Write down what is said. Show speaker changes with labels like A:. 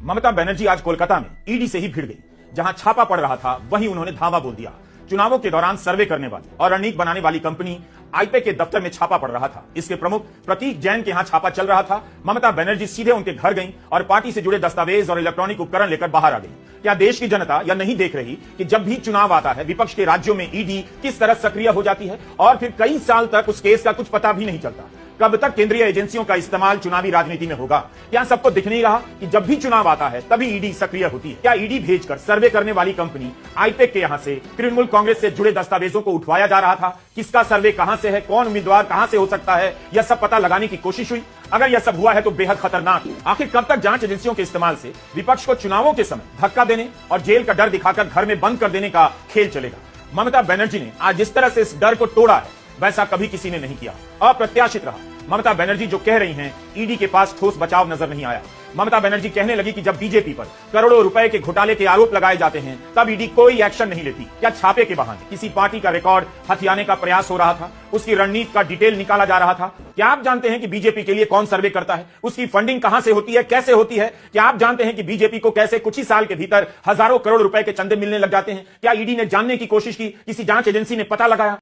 A: ममता बनर्जी आज कोलकाता में ईडी से ही भिड़ गई। जहां छापा पड़ रहा था वहीं उन्होंने धावा बोल दिया। चुनावों के दौरान सर्वे करने वाली और रणनीति बनाने वाली कंपनी आईपैक के दफ्तर में छापा पड़ रहा था। इसके प्रमुख प्रतीक जैन के यहां छापा चल रहा था। ममता बनर्जी सीधे उनके घर गईं और पार्टी से जुड़े दस्तावेज और इलेक्ट्रॉनिक उपकरण लेकर बाहर आ गई। क्या देश की जनता यह नहीं देख रही कि जब भी चुनाव आता है विपक्ष के राज्यों में ईडी किस तरह सक्रिय हो जाती है और फिर कई साल तक उस केस का कुछ पता भी नहीं चलता। कब तक केंद्रीय एजेंसियों का इस्तेमाल चुनावी राजनीति में होगा? क्या सबको दिख नहीं रहा कि जब भी चुनाव आता है तभी ईडी सक्रिय होती है? क्या ईडी भेजकर सर्वे करने वाली कंपनी आईपैक के यहां से तृणमूल कांग्रेस से जुड़े दस्तावेजों को उठवाया जा रहा था? किसका सर्वे कहां से है, कौन उम्मीदवार कहां से हो सकता है, यह सब पता लगाने की कोशिश हुई? अगर यह सब हुआ है तो बेहद खतरनाक। आखिर कब तक जांच एजेंसियों के इस्तेमाल से विपक्ष को चुनावों के समय धक्का देने और जेल का डर दिखाकर घर में बंद कर देने का खेल चलेगा? ममता बनर्जी ने आज जिस तरह से इस डर को तोड़ा है वैसा कभी किसी ने नहीं किया। अप्रत्याशित रहा। ममता बनर्जी जो कह रही हैं, ईडी के पास ठोस बचाव नजर नहीं आया। ममता बनर्जी कहने लगी कि जब बीजेपी पर करोड़ों रुपए के घोटाले के आरोप लगाए जाते हैं तब ईडी कोई एक्शन नहीं लेती। क्या छापे के बहाने किसी पार्टी का रिकॉर्ड हथियाने का प्रयास हो रहा था? उसकी रणनीति का डिटेल निकाला जा रहा था? क्या आप जानते हैं कि बीजेपी के लिए कौन सर्वे करता है? उसकी फंडिंग कहां से होती है, कैसे होती है? क्या आप जानते हैं कि बीजेपी को कैसे कुछ ही साल के भीतर हजारों करोड़ रुपए के चंदे मिलने लग जाते हैं? क्या ईडी ने जानने की कोशिश की? किसी जांच एजेंसी ने पता लगाया?